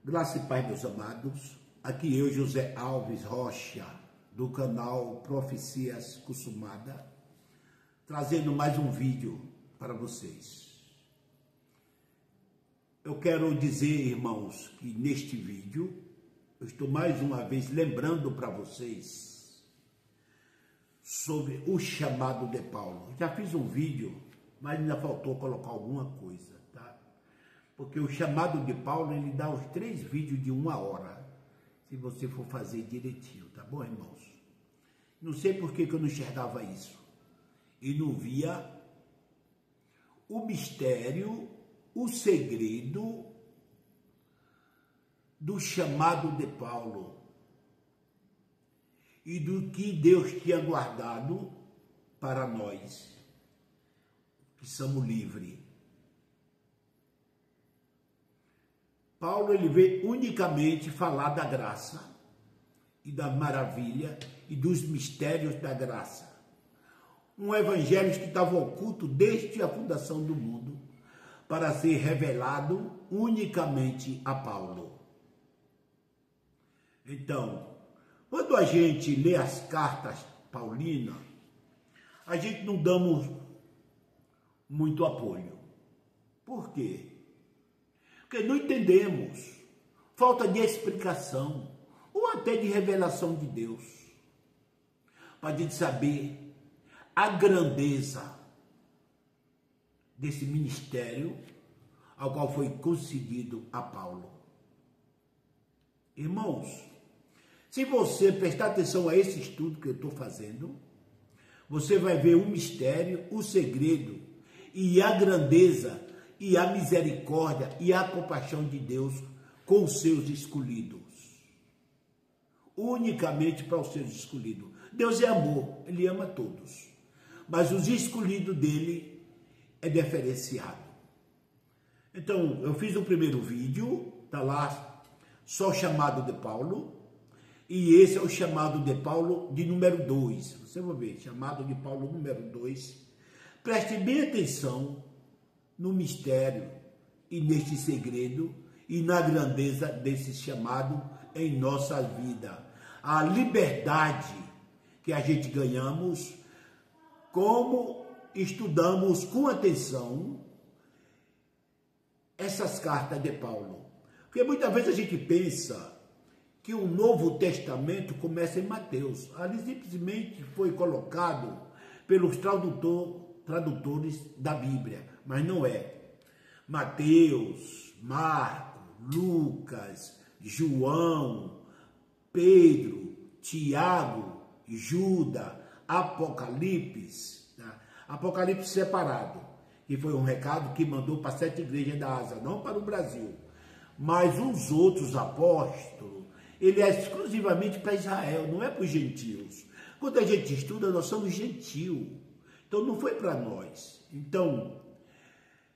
Graça e paz, meus amados. Aqui eu, José Alves Rocha, do canal Profecias Consumada, trazendo mais um vídeo para vocês. Eu quero dizer, irmãos, que neste vídeo eu estou mais uma vez lembrando para vocês sobre o chamado de Paulo. Já fiz um vídeo, mas ainda faltou colocar alguma coisa, tá? Porque o chamado de Paulo, ele dá os 3 vídeos de 1 hora, se você for fazer direitinho, tá bom, irmãos? Não sei por que eu não enxergava isso e não via o mistério, o segredo do chamado de Paulo e do que Deus tinha guardado para nós, que somos livres. Paulo, ele veio unicamente falar da graça e da maravilha e dos mistérios da graça. Um evangelho que estava oculto desde a fundação do mundo para ser revelado unicamente a Paulo. Então, quando a gente lê as cartas paulinas, a gente não damos muito apoio. Por quê? Porque não entendemos, falta de explicação, ou até de revelação de Deus, para a gente saber a grandeza desse ministério ao qual foi concedido a Paulo. Irmãos, se você prestar atenção a esse estudo que eu estou fazendo, você vai ver o mistério, o segredo e a grandeza e a misericórdia e a compaixão de Deus com os seus escolhidos. Unicamente para os seus escolhidos. Deus é amor, Ele ama todos. Mas os escolhidos dele é diferenciado. Então, eu fiz o primeiro vídeo, está lá, só o chamado de Paulo. E esse é o chamado de Paulo de número 2. Você vai ver, chamado de Paulo número 2. Preste bem atenção no mistério e neste segredo e na grandeza desse chamado em nossa vida. A liberdade que a gente ganhamos, como estudamos com atenção essas cartas de Paulo. Porque muitas vezes a gente pensa que o Novo Testamento começa em Mateus. Ali simplesmente foi colocado pelos tradutores da Bíblia, mas não é. Mateus, Marcos, Lucas, João, Pedro, Tiago, Judas, Apocalipse, tá? Apocalipse separado, que foi um recado que mandou para 7 igrejas da Ásia, não para o Brasil. Mas os outros apóstolos, ele é exclusivamente para Israel, não é para os gentios. Quando a gente estuda, nós somos gentios. Então não foi para nós. Então,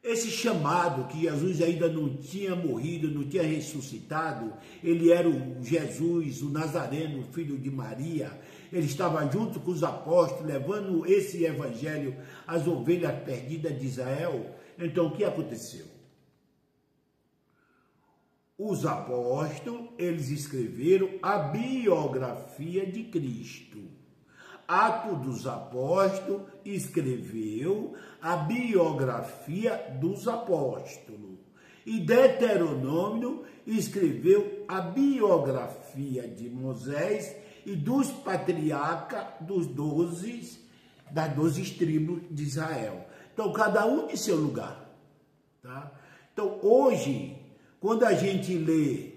esse chamado que Jesus ainda não tinha morrido, não tinha ressuscitado, ele era o Jesus, o Nazareno, filho de Maria, ele estava junto com os apóstolos, levando esse evangelho às ovelhas perdidas de Israel. Então, o que aconteceu? Os apóstolos, eles escreveram a biografia de Cristo. Atos dos Apóstolos escreveu a biografia dos apóstolos. E Deuteronômio escreveu a biografia de Moisés e dos patriarcas das 12 tribos de Israel. Então, cada um de seu lugar. Tá? Então, hoje, quando a gente lê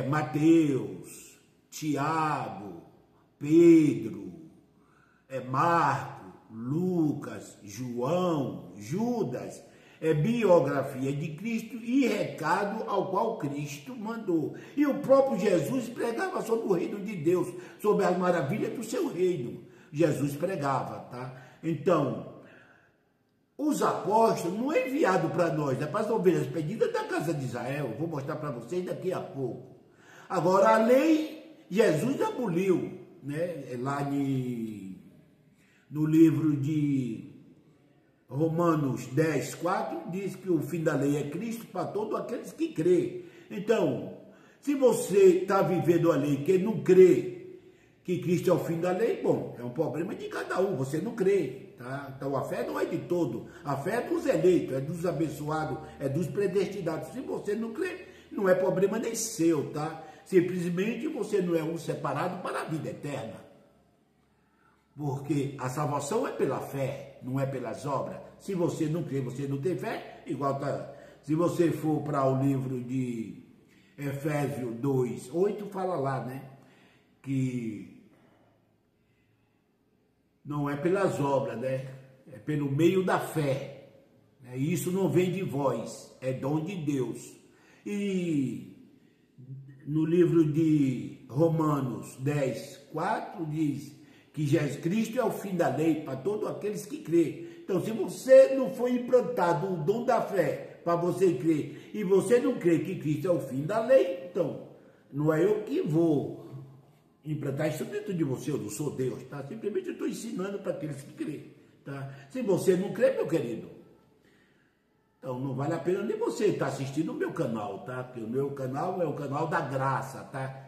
Mateus, Tiago, Pedro, Marcos, Lucas, João, Judas, é biografia de Cristo e recado ao qual Cristo mandou. E o próprio Jesus pregava sobre o reino de Deus, sobre as maravilhas do seu reino. Jesus pregava, tá? Então, os apóstolos não é enviado para nós, é para as ovelhas perdidas da casa de Israel. Vou mostrar para vocês daqui a pouco. Agora, a lei, Jesus aboliu, né? Lá no livro de Romanos 10, 4 diz que o fim da lei é Cristo para todos aqueles que crê. Então, se você está vivendo a lei que não crê que Cristo é o fim da lei, bom, é um problema de cada um, você não crê, tá? Então a fé não é de todo, a fé é dos eleitos, é dos abençoados, é dos predestinados. Se você não crê, não é problema nem seu, tá? Simplesmente você não é um separado para a vida eterna. Porque a salvação é pela fé, não é pelas obras. Se você não crê, você não tem fé, igual tá. Se você for para o livro de Efésios 2, 8, fala lá, né? Que não é pelas obras, né? É pelo meio da fé. E isso não vem de vós, é dom de Deus. E no livro de Romanos 10, 4 diz que Jesus Cristo é o fim da lei para todos aqueles que crêem. Então, se você não foi implantado o dom da fé para você crer, e você não crê que Cristo é o fim da lei, então, não é eu que vou implantar isso dentro de você, eu não sou Deus, tá? Simplesmente eu estou ensinando para aqueles que creem, tá? Se você não crê, meu querido, então não vale a pena nem você estar assistindo o meu canal, tá? Porque o meu canal é o canal da graça, tá?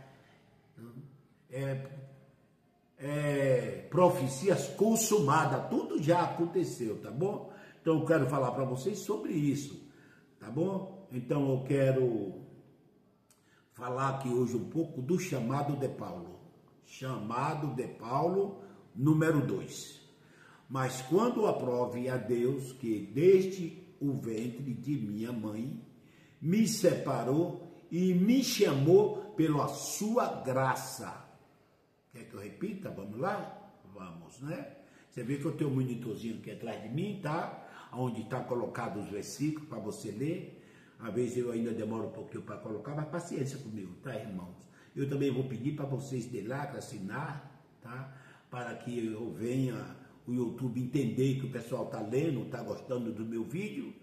Profecias consumadas, tudo já aconteceu, tá bom? Então eu quero falar para vocês sobre isso, tá bom? Então eu quero falar aqui hoje um pouco do chamado de Paulo. Chamado de Paulo, número 2. Mas quando aprove a Deus que desde o ventre de minha mãe me separou e me chamou pela sua graça. Quer que eu repita? Vamos lá? Vamos, né? Você vê que eu tenho um monitorzinho aqui atrás de mim, tá? Onde está colocado os versículos para você ler. Às vezes eu ainda demoro um pouquinho para colocar, mas paciência comigo, tá, irmãos? Eu também vou pedir para vocês de lá, assinar, tá? Para que eu venha o YouTube entender que o pessoal está lendo, está gostando do meu vídeo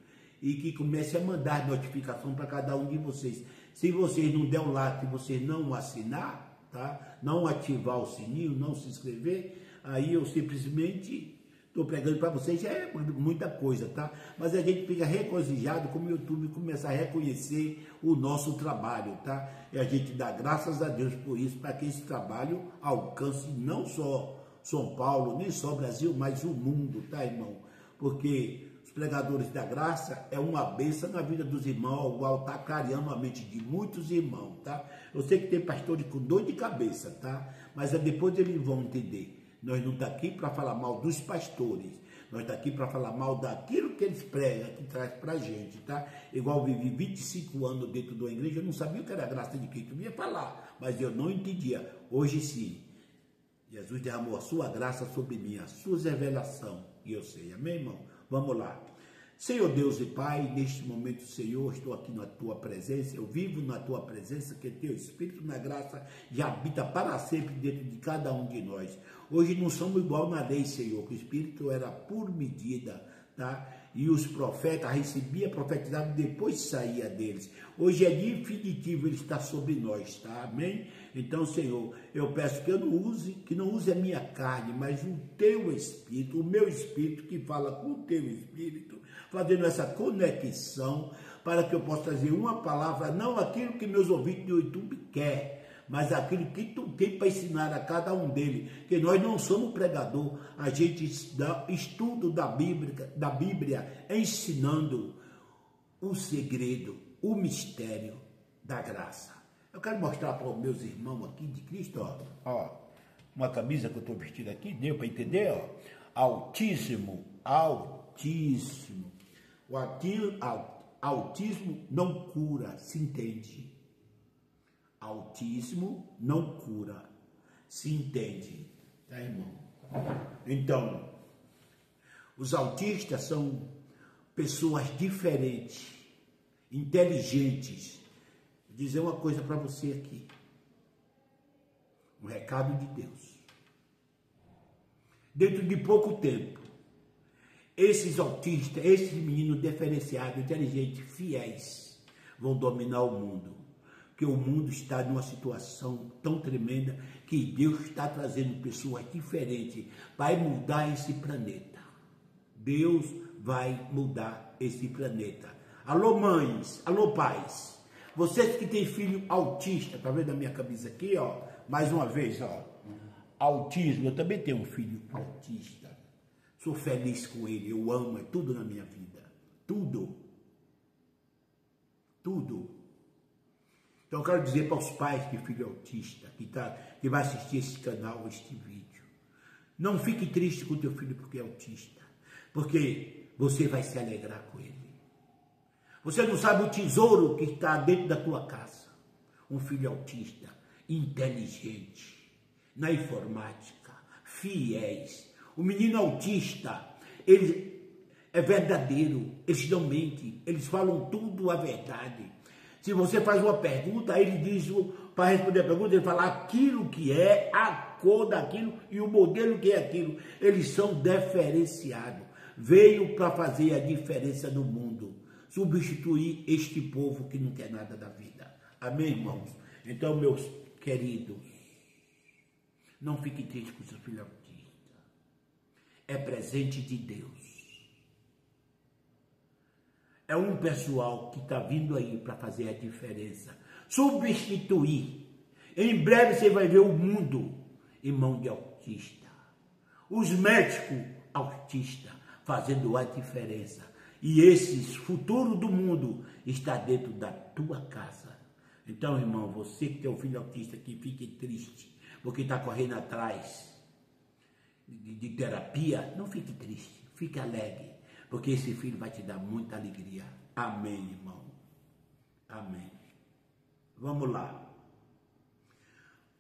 e que comece a mandar notificação para cada um de vocês. Se vocês não der um like, se vocês não assinar, tá? Não ativar o sininho, não se inscrever, aí eu simplesmente estou pregando para vocês, já é muita coisa, tá? Mas a gente fica regozijado como o YouTube começa a reconhecer o nosso trabalho, tá? E a gente dá graças a Deus por isso, para que esse trabalho alcance não só São Paulo, nem só Brasil, mas o mundo, tá, irmão? Porque os pregadores da graça é uma bênção na vida dos irmãos, igual está clareando a mente de muitos irmãos, tá? Eu sei que tem pastores com dor de cabeça, tá? Mas depois eles vão entender. Nós não estamos aqui para falar mal dos pastores, nós estamos aqui para falar mal daquilo que eles pregam, que traz para a gente, tá? Igual eu vivi 25 anos dentro de uma igreja, eu não sabia o que era a graça de Cristo, eu ia falar, mas eu não entendia. Hoje sim, Jesus derramou a sua graça sobre mim, a sua revelação, e eu sei, amém, irmão? Vamos lá. Senhor Deus e Pai, neste momento, Senhor, estou aqui na Tua presença, eu vivo na Tua presença, que Teu Espírito na graça já habita para sempre dentro de cada um de nós. Hoje não somos igual na lei, Senhor, que o Espírito era por medida, tá? E os profetas recebiam, profetizavam, depois saía deles. Hoje é definitivo, ele está sobre nós, tá? Amém? Então, Senhor, eu peço que eu não use a minha carne, mas o Teu Espírito, o meu Espírito que fala com o Teu Espírito, fazendo essa conexão, para que eu possa trazer uma palavra, não aquilo que meus ouvintes do YouTube querem, mas aquilo que Tu tem para ensinar a cada um deles, que nós não somos pregador, a gente estuda da Bíblia ensinando o segredo, o mistério da graça. Eu quero mostrar para os meus irmãos aqui de Cristo, ó, uma camisa que eu estou vestindo aqui, deu para entender, ó, altíssimo, altíssimo. O autismo não cura, se entende? Autismo não cura, se entende, tá, irmão? Então, os autistas são pessoas diferentes, inteligentes. Vou dizer uma coisa para você aqui, um recado de Deus. Dentro de pouco tempo, esses autistas, esses meninos diferenciados, inteligentes, fiéis, vão dominar o mundo. Porque o mundo está numa situação tão tremenda que Deus está trazendo pessoas diferentes para mudar esse planeta. Deus vai mudar esse planeta. Alô, mães, alô, pais. Vocês que têm filho autista, tá vendo a minha camisa aqui, ó? Mais uma vez, ó. Autismo, eu também tenho um filho autista. Sou feliz com ele, eu amo, é tudo na minha vida. Tudo. Tudo. Então eu quero dizer para os pais de filho autista, que vai assistir esse canal, este vídeo. Não fique triste com o teu filho porque é autista. Porque você vai se alegrar com ele. Você não sabe o tesouro que está dentro da tua casa. Um filho autista, inteligente, na informática, fiéis. O menino autista, ele é verdadeiro, eles não mentem, eles falam tudo a verdade. Se você faz uma pergunta, ele diz, para responder a pergunta, ele fala aquilo que é, a cor daquilo e o modelo que é aquilo. Eles são diferenciados. Veio para fazer a diferença no mundo. Substituir este povo que não quer nada da vida. Amém, irmãos? Então, meus queridos, não fique triste com seu filho autista. É presente de Deus. É um pessoal que está vindo aí para fazer a diferença. Substituir. Em breve você vai ver o mundo em mão de autista. Os médicos autistas fazendo a diferença. E esse futuro do mundo está dentro da tua casa. Então, irmão, você que tem um filho autista, que fique triste, porque está correndo atrás de terapia, não fique triste, fique alegre, porque esse filho vai te dar muita alegria. Amém, irmão. Amém. Vamos lá.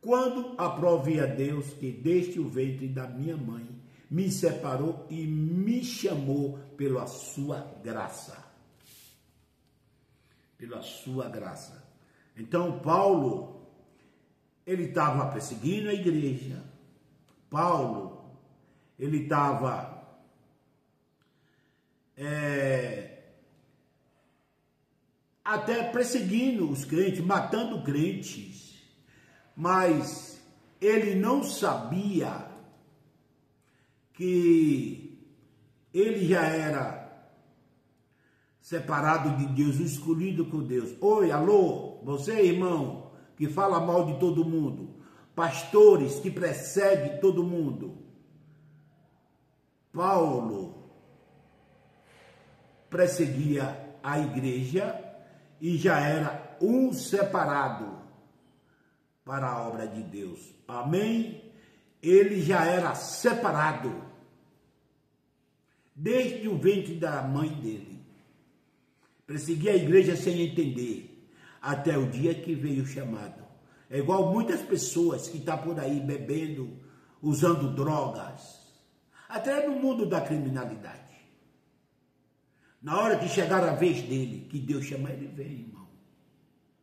Quando aprovei a Deus que desde o ventre da minha mãe me separou e me chamou pela sua graça. Pela sua graça. Então, Paulo, ele estava perseguindo a igreja. Paulo, ele estava até perseguindo os crentes, matando crentes. Mas ele não sabia que ele já era separado de Deus, escolhido por Deus. Oi, alô, você, irmão, que fala mal de todo mundo, pastores que perseguem todo mundo. Paulo perseguia a igreja e já era um separado para a obra de Deus. Amém? Ele já era separado desde o ventre da mãe dele. Perseguia a igreja sem entender, até o dia que veio o chamado. É igual muitas pessoas que estão por aí bebendo, usando drogas, até no mundo da criminalidade. Na hora que chegar a vez dele, que Deus chama, ele vem, irmão.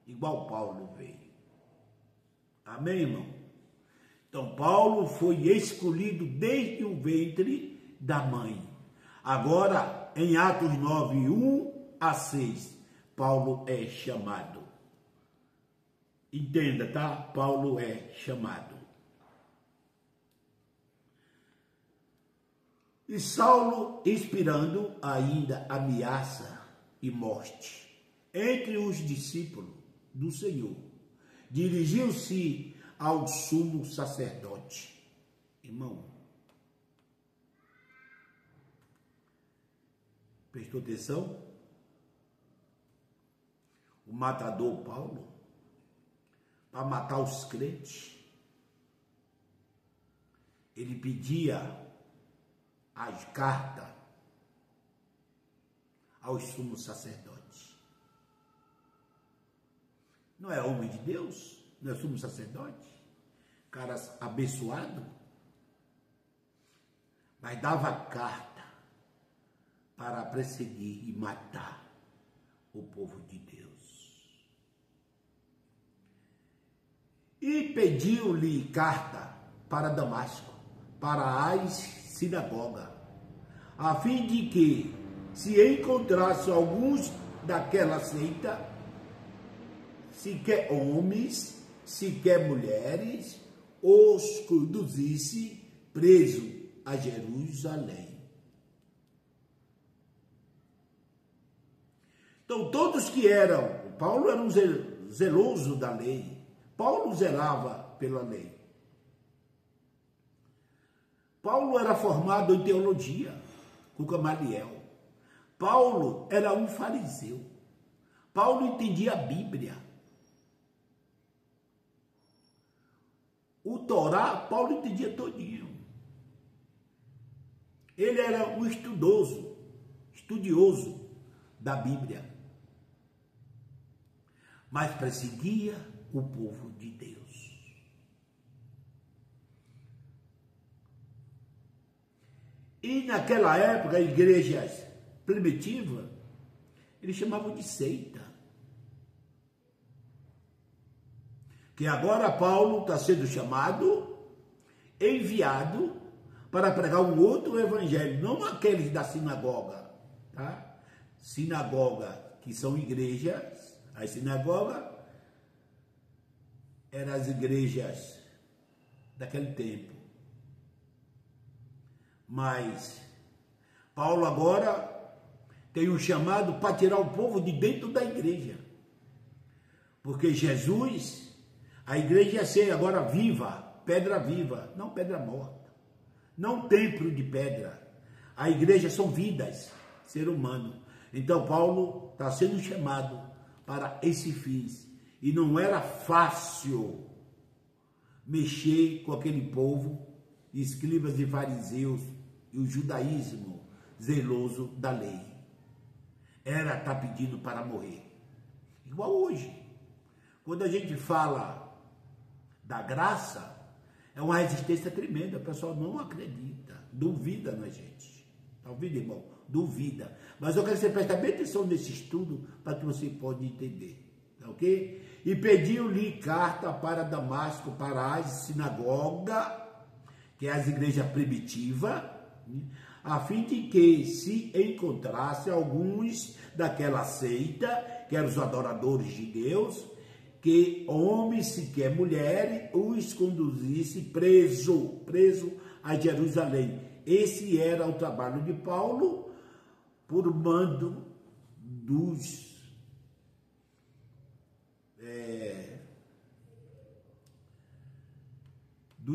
Igual Paulo veio. Amém, irmão? Então, Paulo foi escolhido desde o ventre da mãe. Agora, em Atos 9, 1 a 6, Paulo é chamado. Entenda, tá? Paulo é chamado. E Saulo, inspirando ainda ameaça e morte entre os discípulos do Senhor, dirigiu-se ao sumo sacerdote. Irmão, prestou atenção? O matador Paulo, para matar os crentes, ele pedia as cartas aos sumos sacerdotes. Não é homem de Deus? Não é sumo sacerdote? Caras abençoado? Mas dava carta para perseguir e matar o povo de Deus. E pediu-lhe carta para Damasco, para as sinagogas, a fim de que, se encontrasse alguns daquela seita, se quer homens, se quer mulheres, os conduzisse preso a Jerusalém. Então, todos que eram, Paulo era um zeloso da lei, Paulo zelava pela lei. Paulo era formado em teologia, com Gamaliel. Paulo era um fariseu. Paulo entendia a Bíblia. O Torá, Paulo entendia todinho. Ele era um estudioso da Bíblia. Mas perseguia o povo de Deus. E naquela época, igrejas primitivas, eles chamavam de seita. Que agora Paulo está sendo chamado, enviado, para pregar um outro evangelho, não aqueles da sinagoga, tá? Sinagoga, que são igrejas, as sinagogas eram as igrejas daquele tempo. Mas Paulo agora tem um chamado para tirar o povo de dentro da igreja. Porque Jesus, a igreja ia ser agora viva, pedra viva, não pedra morta. Não templo de pedra. A igreja são vidas, ser humano. Então Paulo está sendo chamado para esse fim. E não era fácil mexer com aquele povo, escribas e fariseus, e o judaísmo zeloso da lei. Era estar pedindo para morrer. Igual hoje. Quando a gente fala da graça, é uma resistência tremenda. O pessoal não acredita. Duvida na gente. Está ouvindo, irmão? Duvida. Mas eu quero que você preste bem atenção nesse estudo para que você possa entender. Tá ok? E pediu-lhe carta para Damasco, para as sinagogas, que é as igrejas primitivas, a fim de que se encontrasse alguns daquela seita, que eram os adoradores de Deus, que homens, sequer mulheres, os conduzisse preso a Jerusalém. Esse era o trabalho de Paulo, por mando dos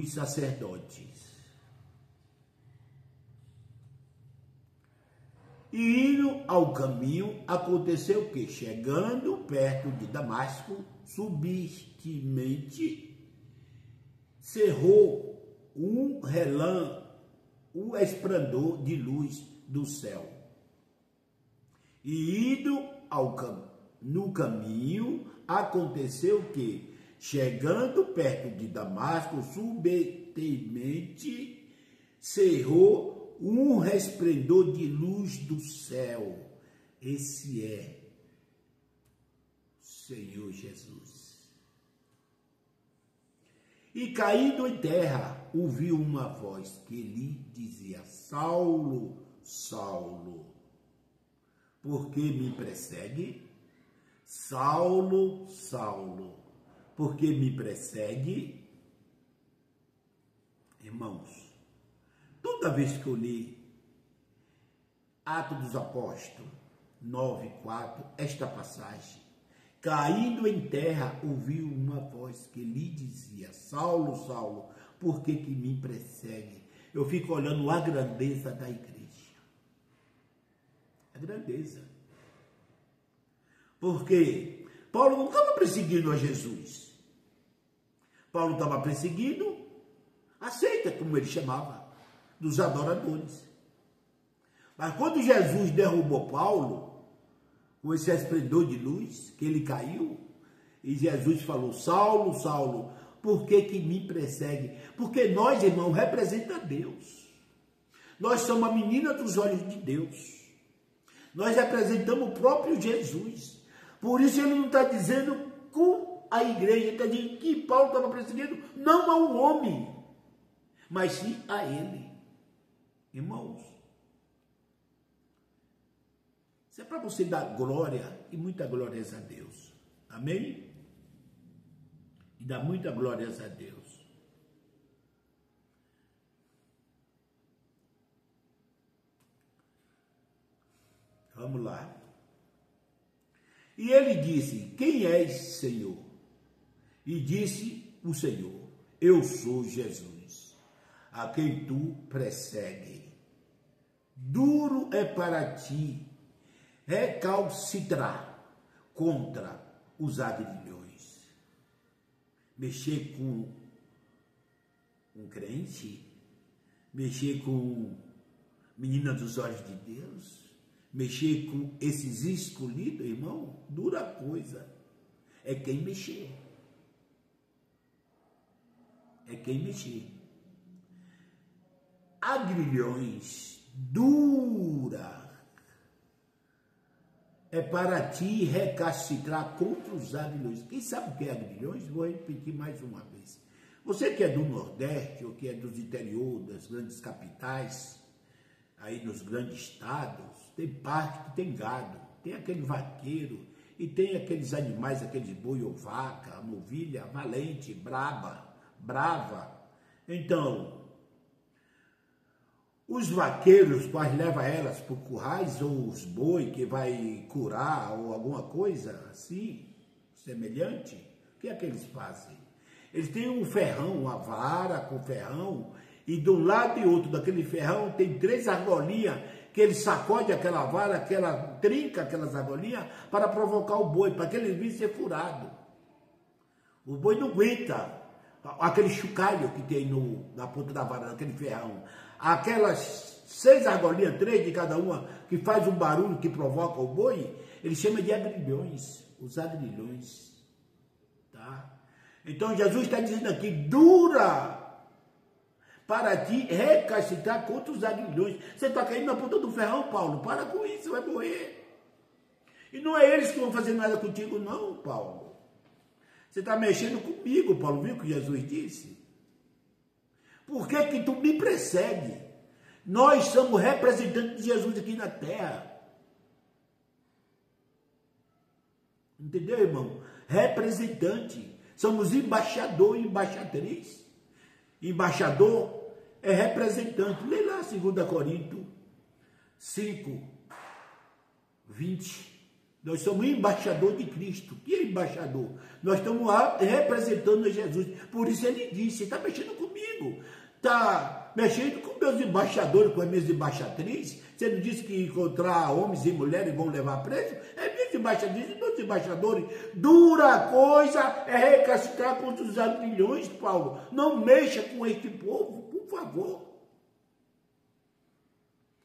sacerdotes. E indo ao caminho, aconteceu que, chegando perto de Damasco, subitamente cerrou um relâmpago, um esplendor de luz do céu. E indo no caminho, aconteceu que, chegando perto de Damasco, subitamente cerrou um resplendor de luz do céu. Esse é o Senhor Jesus. E caindo em terra, ouviu uma voz que lhe dizia: Saulo, Saulo, por que me persegue? Saulo, Saulo, por que me persegue? Irmãos, toda vez que eu li Atos dos Apóstolos 9:4, esta passagem, caindo em terra, ouviu uma voz que lhe dizia: Saulo, Saulo, por que me persegue? Eu fico olhando a grandeza da igreja. A grandeza. Porque Paulo não estava perseguindo a Jesus. Paulo estava perseguindo a seita, como ele chamava, dos adoradores. Mas quando Jesus derrubou Paulo, com esse esplendor de luz, que ele caiu, e Jesus falou: Saulo, Saulo, por que me persegue? Porque nós, irmãos, representamos Deus. Nós somos a menina dos olhos de Deus. Nós representamos o próprio Jesus. Por isso ele não está dizendo com a igreja, ele está dizendo que Paulo estava perseguindo não a um homem, mas sim a ele. Irmãos, isso é para você dar glória, e muita glória a Deus. Amém? E dar muita glória a Deus. Vamos lá. E ele disse, quem és, Senhor? E disse o Senhor, eu sou Jesus, a quem tu persegue. Duro é para ti recalcitrar contra os aguilhões. Mexer com um crente, mexer com menina dos olhos de Deus, mexer com esses escolhidos, irmão, dura coisa. É quem mexer. É quem mexer. Agrilhões, dura é para ti recalcitrar contra os agrilhões. Quem sabe o que é agrilhões? Vou repetir mais uma vez. Você que é do Nordeste, ou que é dos interior, das grandes capitais, aí nos grandes estados, tem parte que tem gado, tem aquele vaqueiro, e tem aqueles animais, aqueles boi ou vaca, novilha, valente, brava. Então, os vaqueiros, quais levam elas para o currais, ou os boi que vai curar, ou alguma coisa assim, semelhante, o que é que eles fazem? Eles têm um ferrão, uma vara com ferrão, e de um lado e outro daquele ferrão tem 3 argolinhas, que ele sacode aquela vara, trinca aquelas argolinhas, para provocar o boi, para que ele vire ser furado. O boi não aguenta aquele chocalho que tem na ponta da vara, daquele ferrão. Aquelas 6 argolinhas, 3 de cada uma, que faz um barulho que provoca o boi, ele chama de agrilhões, os agrilhões, tá? Então Jesus está dizendo aqui, dura para ti recalcitrar contra os agrilhões. Você está caindo na ponta do ferrão, Paulo, para com isso, você vai morrer. E não é eles que vão fazer nada contigo não, Paulo. Você está mexendo comigo, Paulo, viu o que Jesus disse? Por que que tu me persegue? Nós somos representantes de Jesus aqui na terra. Entendeu, irmão? Representante. Somos embaixador e embaixatriz. Embaixador é representante. Lê lá 2 Coríntios 5, 20. Nós somos embaixador de Cristo. Que é embaixador? Nós estamos representando Jesus. Por isso ele disse, está mexendo comigo. Está mexendo com meus embaixadores, com as minhas embaixatrizes. Você não disse que encontrar homens e mulheres vão levar preso? É minhas embaixatrizes e meus embaixadores. Dura coisa é recalcitrar contra os agrilhões, Paulo. Não mexa com este povo, por favor.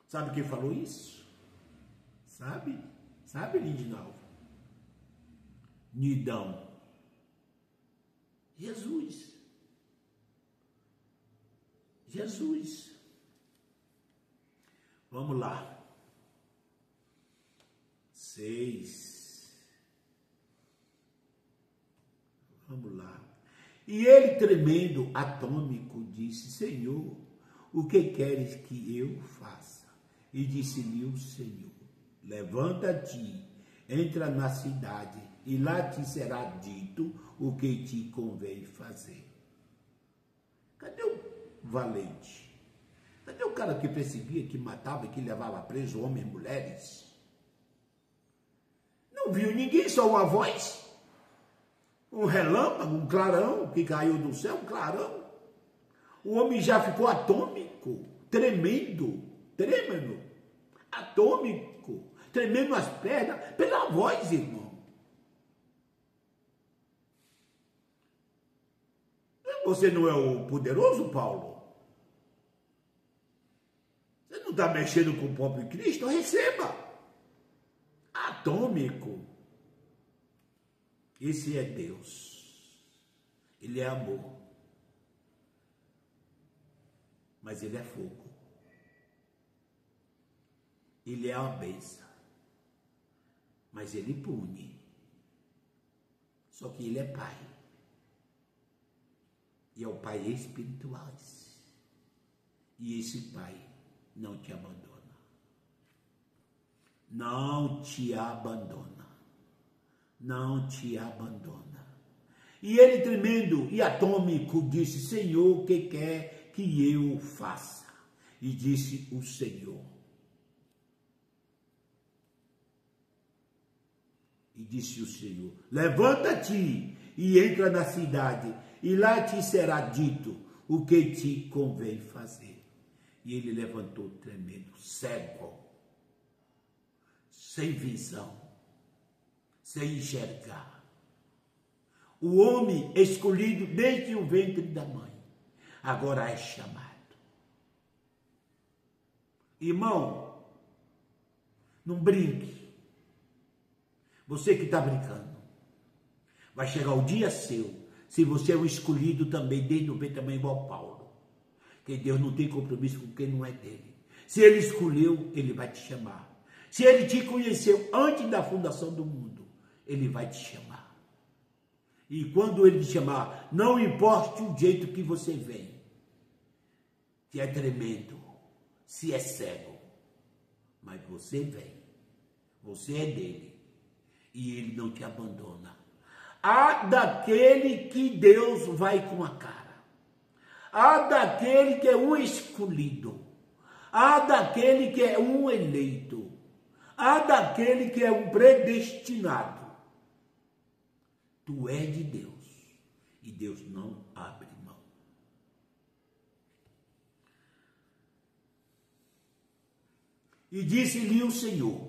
Sabe quem falou isso? Sabe? Sabe, Lindinalva? Nidão. Jesus. Jesus. Vamos lá. 6. Vamos lá. E ele, tremendo, atômico, disse, Senhor, o que queres que eu faça? E disse-lhe o Senhor, levanta-te, entra na cidade, e lá te será dito o que te convém fazer. Cadê o valente? Cadê o cara que perseguia, que matava, que levava preso homens e mulheres? Não viu ninguém, só uma voz. Um relâmpago, um clarão que caiu do céu, um clarão. O homem já ficou atômico, tremendo, atômico, tremendo as pernas, pela voz, irmão. Você não é o poderoso, Paulo? Você não está mexendo com o próprio Cristo? Receba. Atômico. Esse é Deus. Ele é amor. Mas ele é fogo. Ele é uma bênção. Mas ele pune. Só que ele é pai. E é o pai espiritual. E esse pai não te abandona. Não te abandona. Não te abandona. E ele, tremendo e atômico, disse, Senhor, o que quer que eu faça? E disse o Senhor, E disse o Senhor: levanta-te e entra na cidade, e lá te será dito o que te convém fazer. E ele levantou tremendo, cego, sem visão, sem enxergar. O homem escolhido desde o ventre da mãe, agora é chamado. Irmão, não brinque. Você que está brincando, vai chegar o dia seu, se você é o escolhido também, desde o ventre da mãe, igual Paulo. Que Deus não tem compromisso com quem não é dele. Se ele escolheu, ele vai te chamar. Se ele te conheceu antes da fundação do mundo, ele vai te chamar. E quando ele te chamar, não importa o jeito que você vem, se é tremendo, se é cego, mas você vem, você é dele, e ele não te abandona. Há daquele que Deus vai com a cara. Há daquele que é um escolhido. Há daquele que é um eleito. Há daquele que é um predestinado. Tu és de Deus. E Deus não abre mão. E disse-lhe o Senhor: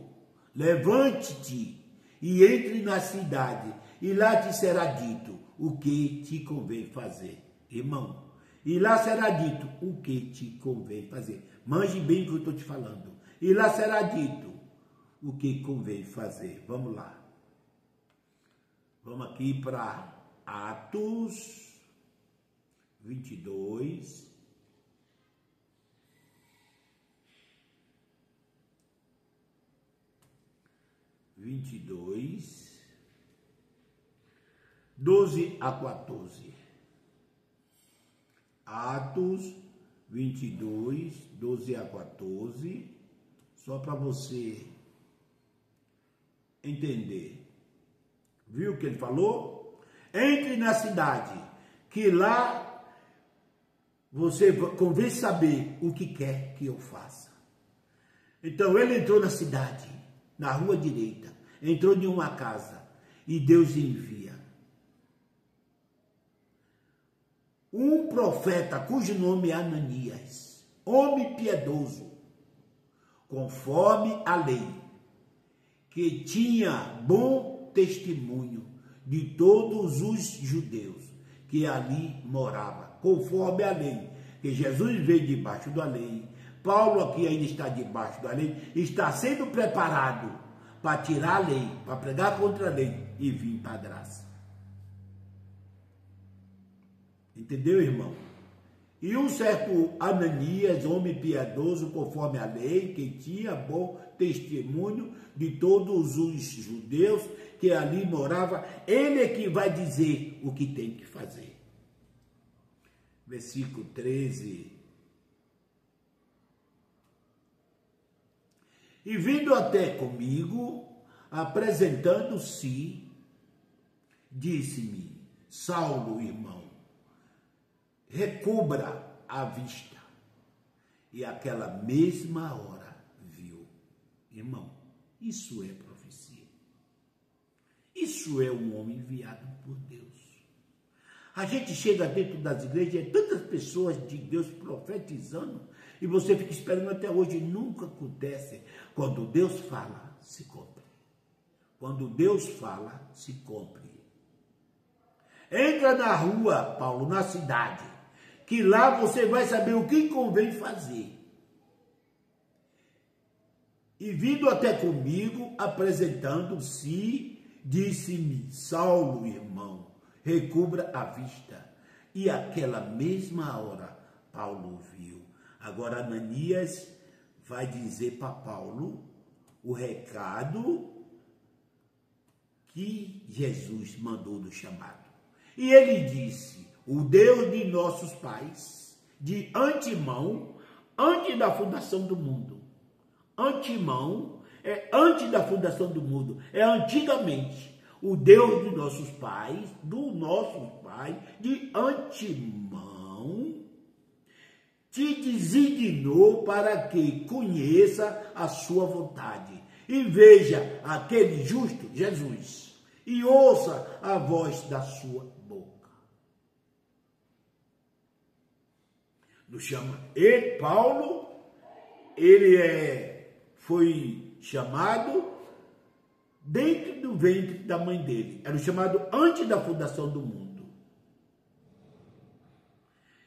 levante-te e entre na cidade, e lá te será dito o que te convém fazer. Irmão, e lá será dito o que te convém fazer. Manje bem o que eu estou te falando. E lá será dito o que convém fazer. Vamos lá. Vamos aqui para Atos 22. (22) 12 a 14. Atos 22, 12 a 14, só para você entender. Viu o que ele falou? Entre na cidade, que lá você convém saber o que quer que eu faça. Então ele entrou na cidade, na rua direita, entrou em uma casa, e Deus envia um profeta cujo nome é Ananias, homem piedoso, conforme a lei, que tinha bom testemunho de todos os judeus que ali moravam, conforme a lei, que Jesus veio debaixo da lei, Paulo aqui ainda está debaixo da lei, está sendo preparado para tirar a lei, para pregar contra a lei e vir para a graça. Entendeu, irmão? E um certo Ananias, homem piedoso, conforme a lei, que tinha bom testemunho de todos os judeus que ali moravam, ele é que vai dizer o que tem que fazer. Versículo 13. E vindo até comigo, apresentando-se, disse-me: Saulo, irmão, recubra a vista. E aquela mesma hora viu. Irmão, isso é profecia. Isso é um homem enviado por Deus. A gente chega dentro das igrejas, tantas pessoas de Deus profetizando, e você fica esperando até hoje, nunca acontece. Quando Deus fala, se cumpre. Quando Deus fala, se cumpre. Entra na rua, Paulo, na cidade, que lá você vai saber o que convém fazer. E vindo até comigo, apresentando-se, disse-me: Saulo, irmão, recubra a vista. E aquela mesma hora, Paulo viu. Agora Ananias vai dizer para Paulo o recado que Jesus mandou no chamado. E ele disse: o Deus de nossos pais, de antemão, antes da fundação do mundo. Antemão é antes da fundação do mundo, é antigamente. O Deus de nossos pais, do nosso pai, de antemão, te designou para que conheça a sua vontade e veja aquele justo, Jesus, e ouça a voz da sua boca. Nos chama ele, Paulo, ele foi chamado dentro do ventre da mãe dele. Era o chamado antes da fundação do mundo.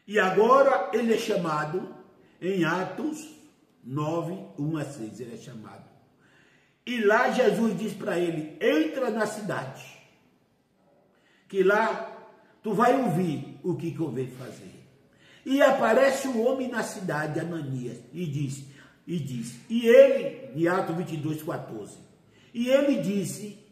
E agora ele é chamado em Atos 9, 1 a 6, ele é chamado. E lá Jesus diz para ele, entra na cidade, que lá tu vai ouvir o que eu venho fazer. E aparece um homem na cidade, Ananias, e ele, em Atos 22, 14, e ele disse,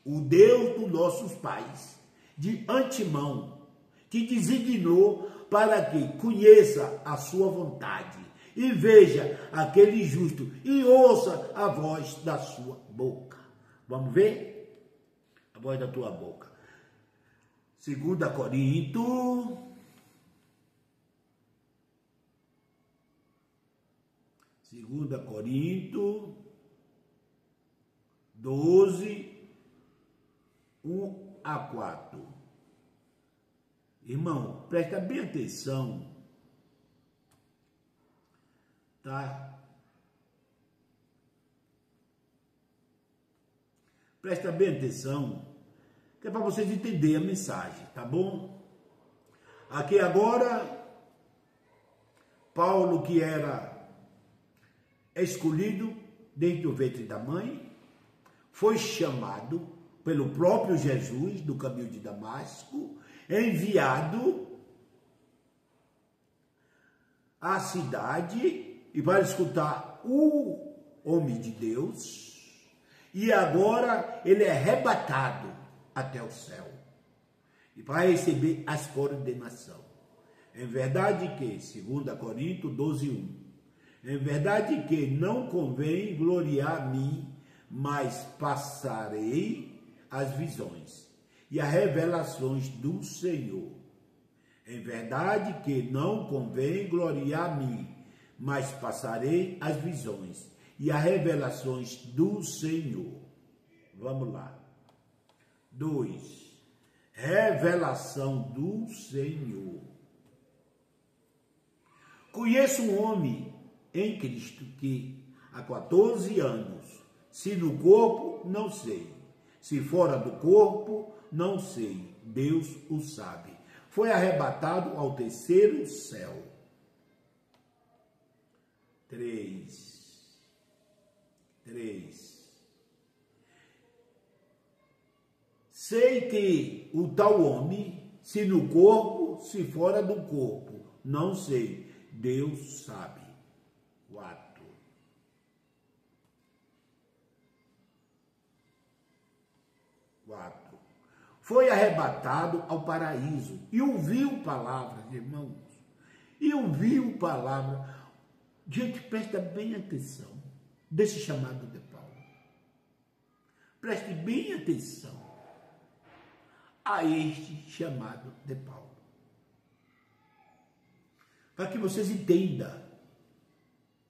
o Deus dos nossos pais, de antemão, te designou para que conheça a sua vontade e veja aquele justo e ouça a voz da sua boca. Vamos ver? A voz da tua boca. 2 Coríntios. 2 Coríntios 12, 1 a 4. Irmão, presta bem atenção, tá? Presta bem atenção, que é para vocês entenderem a mensagem, tá bom? Aqui agora, Paulo, que era escolhido dentro do ventre da mãe, foi chamado pelo próprio Jesus, do caminho de Damasco, enviado à cidade e para escutar o homem de Deus, e agora ele é arrebatado até o céu e para receber as coordenações. É verdade que, 2 Coríntios 12, 1, é verdade que não convém gloriar a mim, mas passarei as visões e as revelações do Senhor. É verdade que não convém gloriar a mim, mas passarei as visões e as revelações do Senhor. Vamos lá. 2. Revelação do Senhor. Conheço um homem em Cristo que há 14 anos, se no corpo, não sei, se fora do corpo, não sei, Deus o sabe. Foi arrebatado ao terceiro céu. 3. Sei que o tal homem, se no corpo, se fora do corpo, não sei, Deus sabe. 4. Foi arrebatado ao paraíso e ouviu palavras, irmãos. E ouviu palavras. Gente, presta bem atenção desse chamado de Paulo. Preste bem atenção a este chamado de Paulo. Para que vocês entendam.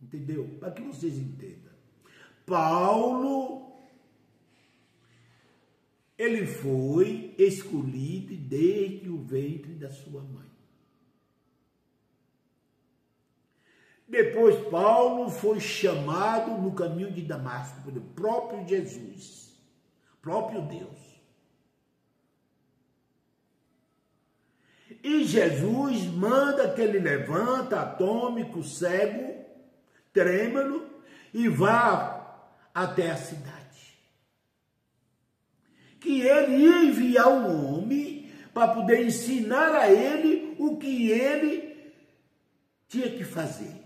Entendeu? Para que vocês entendam. Paulo, ele foi escolhido desde o ventre da sua mãe. Depois Paulo foi chamado no caminho de Damasco pelo próprio Jesus, próprio Deus. E Jesus manda que ele levanta atômico, cego, trêmulo e vá até a cidade. Que ele ia enviar um homem para poder ensinar a ele o que ele tinha que fazer.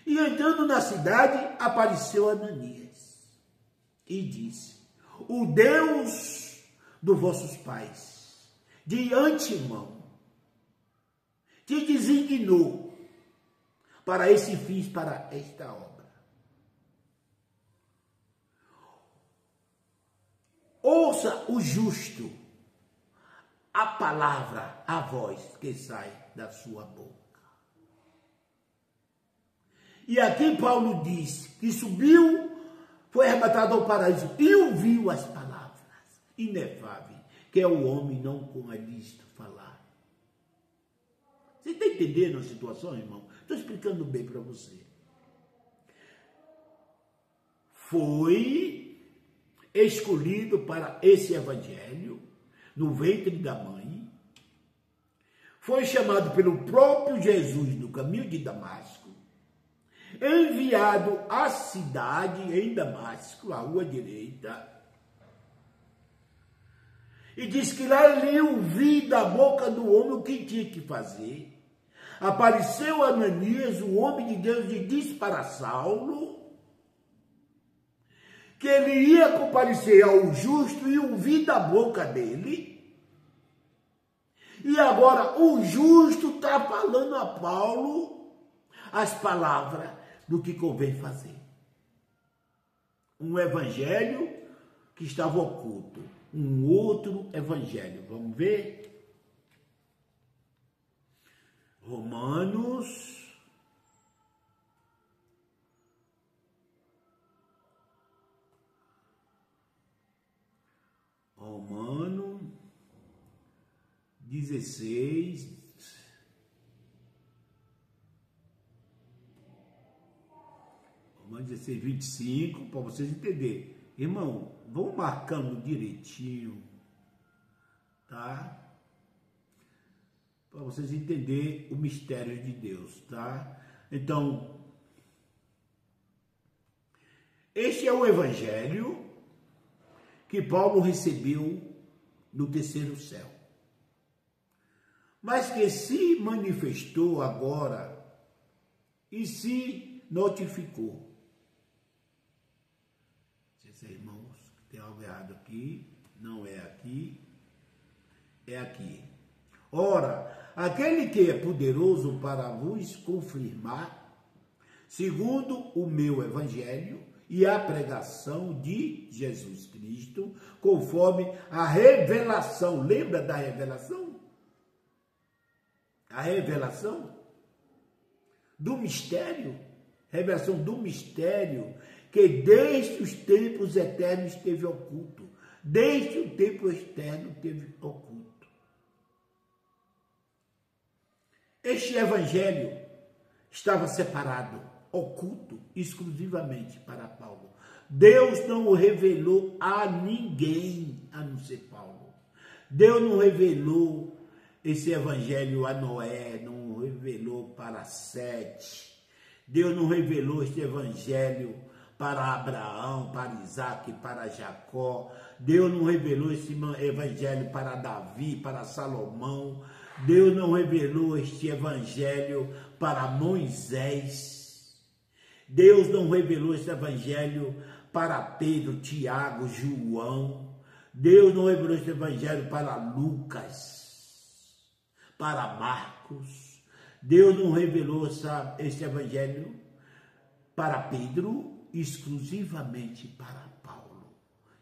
E entrando na cidade, apareceu Ananias e disse: o Deus dos vossos pais, de antemão, te designou para esse fim, para esta obra. Ouça o justo, a palavra, a voz que sai da sua boca. E aqui Paulo diz que subiu, foi arrebatado ao paraíso e ouviu as palavras inefáveis, que é o homem não com a lista falar. Você está entendendo a situação, irmão? Estou explicando bem para você. Foi escolhido para esse evangelho no ventre da mãe, foi chamado pelo próprio Jesus no caminho de Damasco, enviado à cidade em Damasco, à rua direita, e diz que lá ele ouviu da boca do homem o que tinha que fazer. Apareceu Ananias, o homem de Deus, e disse para Saulo que ele ia comparecer ao justo e ouvir da boca dele. E agora o justo está falando a Paulo as palavras do que convém fazer. Um evangelho que estava oculto. Um outro evangelho. Vamos ver? Romanos 16, Romanos 16, 25, para vocês entenderem. Irmão, vão marcando direitinho, tá? Para vocês entenderem o mistério de Deus, tá? Então, este é o evangelho que Paulo recebeu no terceiro céu, mas que se manifestou agora e se notificou. Irmãos, tem algo errado aqui, não é aqui, é aqui. Ora, aquele que é poderoso para vos confirmar, segundo o meu evangelho e a pregação de Jesus Cristo, conforme a revelação. Lembra da revelação? A revelação do mistério, revelação do mistério que desde os tempos eternos esteve oculto. Desde o tempo externo esteve oculto. Este evangelho estava separado, oculto, exclusivamente para Paulo. Deus não o revelou a ninguém, a não ser Paulo. Deus não revelou esse evangelho a Noé, não revelou para Sete. Deus não revelou este evangelho para Abraão, para Isaac, para Jacó. Deus não revelou esse evangelho para Davi, para Salomão. Deus não revelou este evangelho para Moisés. Deus não revelou este evangelho para Pedro, Tiago, João. Deus não revelou este evangelho para Lucas, para Marcos. Deus não revelou este evangelho para Pedro, exclusivamente para Paulo.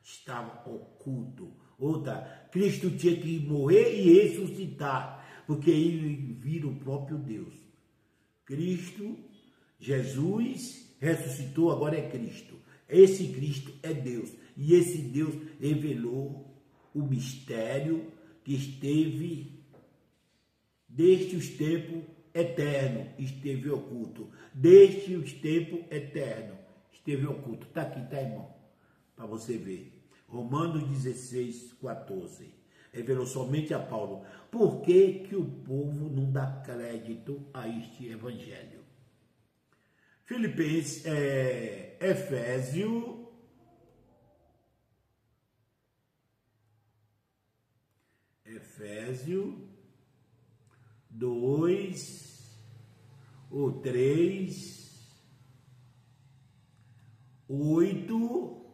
Estava oculto. Outra, Cristo tinha que morrer e ressuscitar, porque ele vira o próprio Deus. Cristo, Jesus, ressuscitou, agora é Cristo. Esse Cristo é Deus. E esse Deus revelou o mistério que esteve desde os tempos eternos, esteve oculto. Desde os tempos eternos esteve oculto. Está aqui, tá, irmão? Para você ver. Romanos 16, 14. Revelou somente a Paulo. Por que que o povo não dá crédito a este evangelho? Filipenses, Efésio 2, ou 3, 8,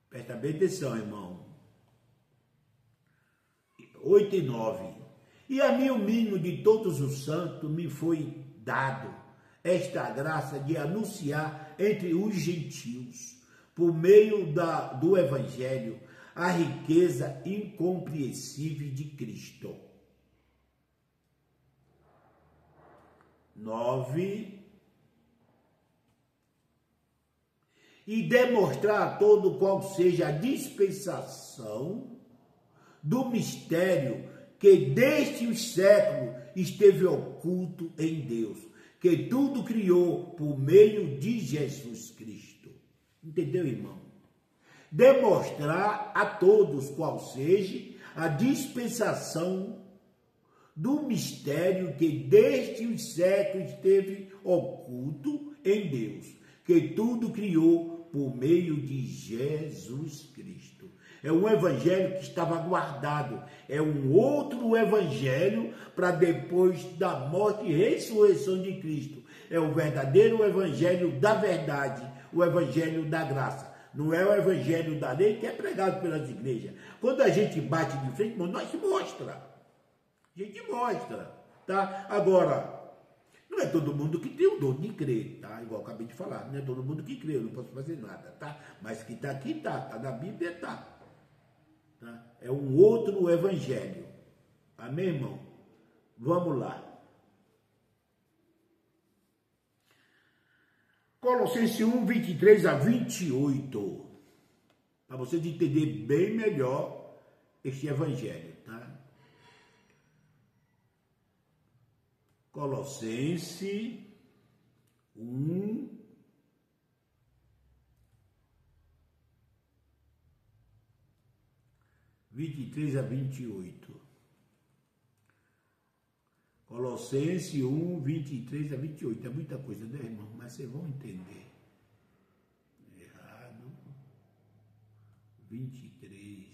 presta bem atenção, irmão, 8 e 9. E a mim, o mínimo de todos os santos, me foi dado esta graça de anunciar entre os gentios, por meio do evangelho, a riqueza incompreensível de Cristo. 9. e demonstrar a todo qual seja a dispensação do mistério que desde os séculos esteve oculto em Deus, que tudo criou por meio de Jesus Cristo. Entendeu, irmão? Demonstrar a todos qual seja a dispensação do mistério que desde os séculos esteve oculto em Deus, que tudo criou por meio de Jesus Cristo. É um evangelho que estava guardado, é um outro evangelho para depois da morte e ressurreição de Cristo. É o verdadeiro evangelho da verdade, o evangelho da graça. Não é o evangelho da lei que é pregado pelas igrejas. Quando a gente bate de frente, nós mostra. A gente mostra, tá? Agora, não é todo mundo que tem o dom de crer, tá? Igual eu acabei de falar, não é todo mundo que crê, eu não posso fazer nada, tá? Mas que tá aqui, tá na Bíblia, tá. É um outro evangelho. Amém, irmão? Vamos lá. Colossenses 1, 23 a 28. Para vocês entenderem bem melhor este evangelho, tá? Colossenses 1, 23 a 28. Colossenses 1, 23 a 28. É muita coisa, né, irmão? Mas vocês vão entender. Errado. 23.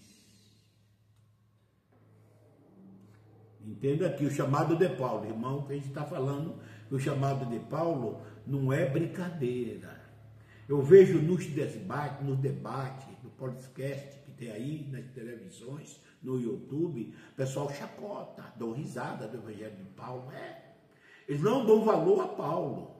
Entenda aqui o chamado de Paulo, irmão, que a gente está falando que o chamado de Paulo não é brincadeira. Eu vejo nos debates, no podcast que tem aí, nas televisões, no YouTube, o pessoal chacota, dão risada do evangelho de Paulo. Eles não dão valor a Paulo.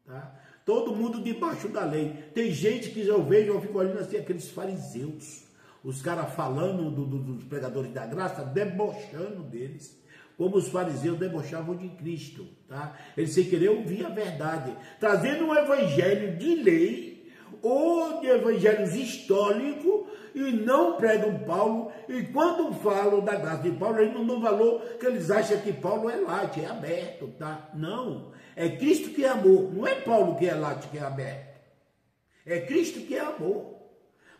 Tá? Todo mundo debaixo da lei. Tem gente que eu vejo, eu fico olhando assim, aqueles fariseus, os caras falando dos pregadores da graça, debochando deles, como os fariseus debochavam de Cristo, tá? Eles sem querer ouvir a verdade, trazendo um evangelho de lei ou de evangelhos históricos e não pregam Paulo, e quando falam da graça de Paulo, eles não dão valor, que eles acham que Paulo é light, é aberto, tá? Não, é Cristo que é amor, não é Paulo que é light, que é aberto, é Cristo que é amor,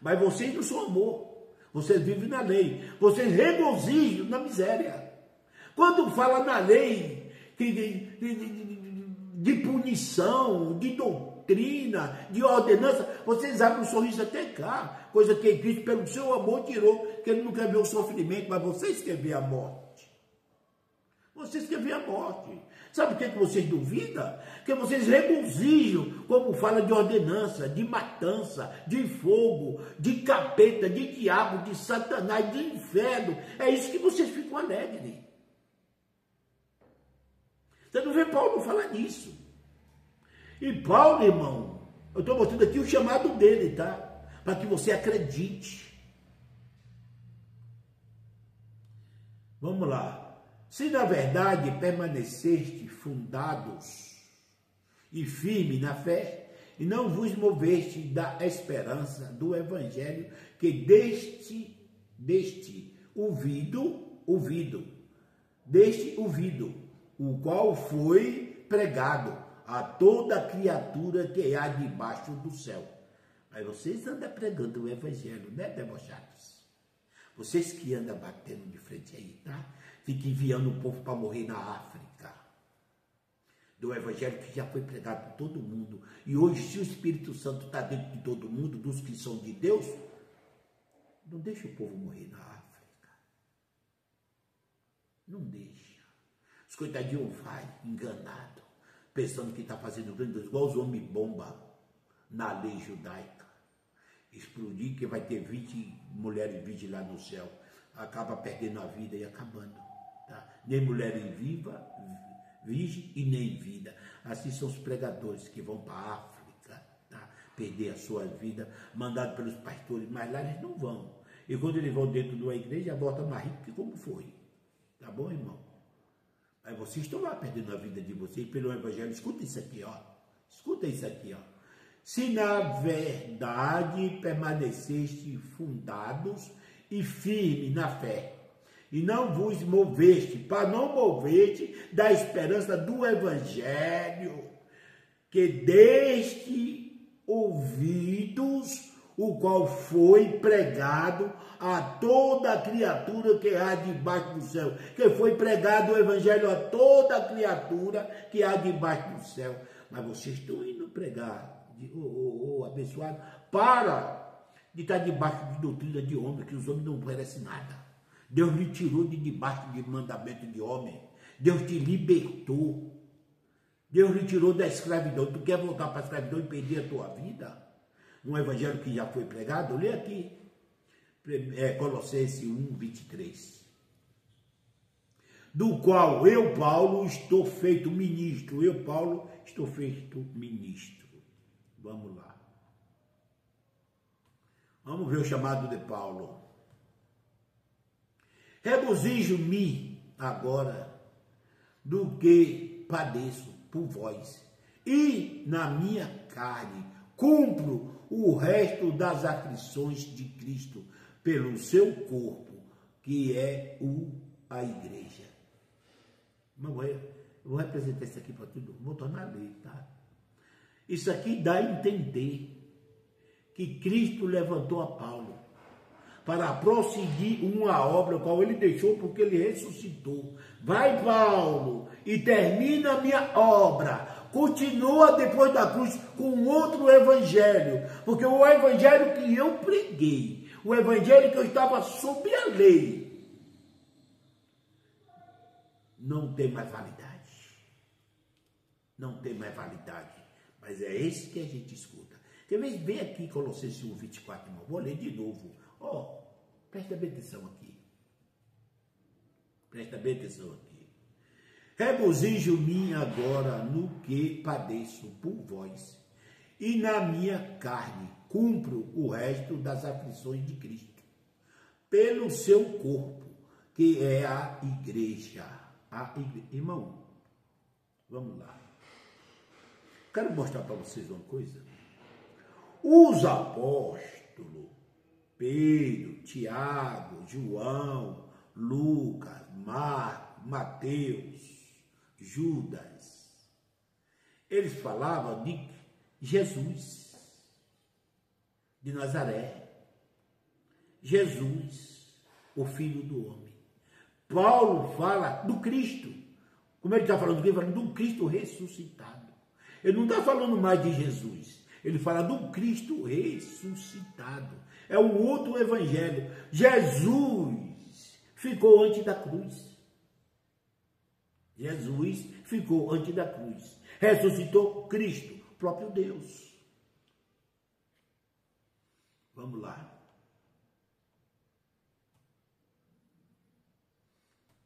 mas vocês não são amor, vocês vivem na lei, vocês regozijam na miséria. Quando fala na lei de punição, de doutrina, de ordenança, vocês abrem um sorriso até cá, coisa que Cristo, pelo seu amor, tirou, que ele não quer ver o sofrimento, mas vocês querem ver a morte. Vocês querem ver a morte. Sabe o que vocês duvidam? Que vocês regozijam, como fala de ordenança, de matança, de fogo, de capeta, de diabo, de satanás, de inferno. É isso que vocês ficam alegres. Você não vê Paulo falar nisso. E Paulo, irmão, eu estou mostrando aqui o chamado dele, tá? Para que você acredite. Vamos lá. Se na verdade permaneceste fundados e firmes na fé, e não vos moveste da esperança do evangelho que deste ouvido, o qual foi pregado a toda criatura que há debaixo do céu. Mas vocês andam pregando o evangelho, né, debochados? Vocês que andam batendo de frente aí, tá? Fiquem enviando o povo para morrer na África. Do evangelho que já foi pregado por todo mundo. E hoje, se o Espírito Santo está dentro de todo mundo, dos que são de Deus, não deixa o povo morrer na África. Não deixa. Os coitadinhos vai enganado, pensando que está fazendo grande coisa, igual os homens bomba na lei judaica. Explodir, que vai ter 20 mulheres virgens lá no céu. Acaba perdendo a vida e acabando. Tá? Nem mulher em viva, virgem e nem vida. Assim são os pregadores que vão para a África, tá? Perder a sua vida, mandados pelos pastores, mas lá eles não vão. E quando eles vão dentro de uma igreja, volta mais rico que como foi. Tá bom, irmão? Aí vocês estão lá perdendo a vida de vocês pelo evangelho. Escuta isso aqui, ó. Escuta isso aqui, ó. se na verdade permaneceste fundados e firmes na fé, e não vos moveste, para não moveste da esperança do evangelho, que deste ouvidos, o qual foi pregado a toda criatura que há debaixo do céu. Que foi pregado o evangelho a toda criatura que há debaixo do céu. Mas vocês estão indo pregar, abençoado, para de estar debaixo de doutrina de homem, que os homens não merecem nada. Deus lhe tirou de debaixo de mandamento de homem. Deus te libertou. Deus lhe tirou da escravidão. Tu quer voltar para a escravidão e perder a tua vida? Um evangelho que já foi pregado, lê aqui, Colossenses 1, 23. Do qual eu, Paulo, estou feito ministro. Eu, Paulo, estou feito ministro. Vamos lá. Vamos ver o chamado de Paulo. Regozijo-me agora do que padeço por vós, e na minha carne cumpro o resto das aflições de Cristo pelo seu corpo, que é a igreja. Eu vou representar isso aqui para tudo, vou tornar a ler, tá? Isso aqui dá a entender que Cristo levantou a Paulo para prosseguir uma obra qual ele deixou porque ele ressuscitou. Vai, Paulo, e termina a minha obra. Continua depois da cruz com outro evangelho, porque o evangelho que eu preguei, o evangelho que eu estava sob a lei, não tem mais validade. Não tem mais validade. Mas é esse que a gente escuta. Quer ver? Vem aqui Colossenses 1, 24, irmão. Vou ler de novo. Presta bem atenção aqui. Presta bem atenção aqui. Regozijo-me agora no que padeço por vós, e na minha carne cumpro o resto das aflições de Cristo, pelo seu corpo, que é a igreja. Irmão, vamos lá. Quero mostrar para vocês uma coisa. Os apóstolos, Pedro, Tiago, João, Lucas, Marcos, Mateus, Judas, eles falavam de Jesus, de Nazaré, Jesus, o Filho do Homem. Paulo fala do Cristo. Como ele está falando do quê? Ele está falando do Cristo ressuscitado. Ele não está falando mais de Jesus, ele fala do Cristo ressuscitado. É um outro evangelho. Jesus ficou antes da cruz. Jesus ficou antes da cruz. Ressuscitou Cristo, próprio Deus. Vamos lá.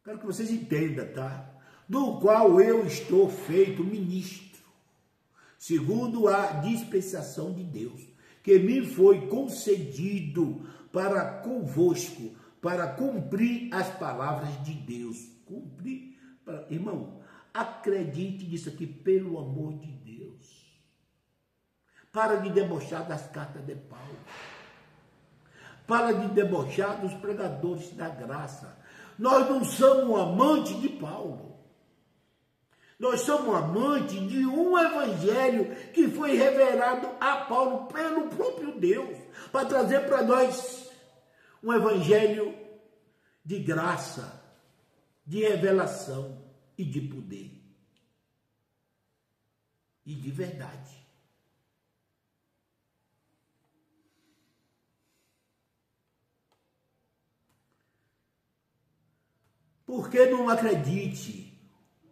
Quero que vocês entendam, tá? Do qual eu estou feito ministro, segundo a dispensação de Deus, que me foi concedido para convosco, para cumprir as palavras de Deus. Cumprir. Irmão, acredite nisso aqui, pelo amor de Deus. Para de debochar das cartas de Paulo. Para de debochar dos pregadores da graça. Nós não somos amantes de Paulo. Nós somos amantes de um evangelho que foi revelado a Paulo pelo próprio Deus, para trazer para nós um evangelho de graça, de revelação e de poder. E de verdade. Porque não acredite.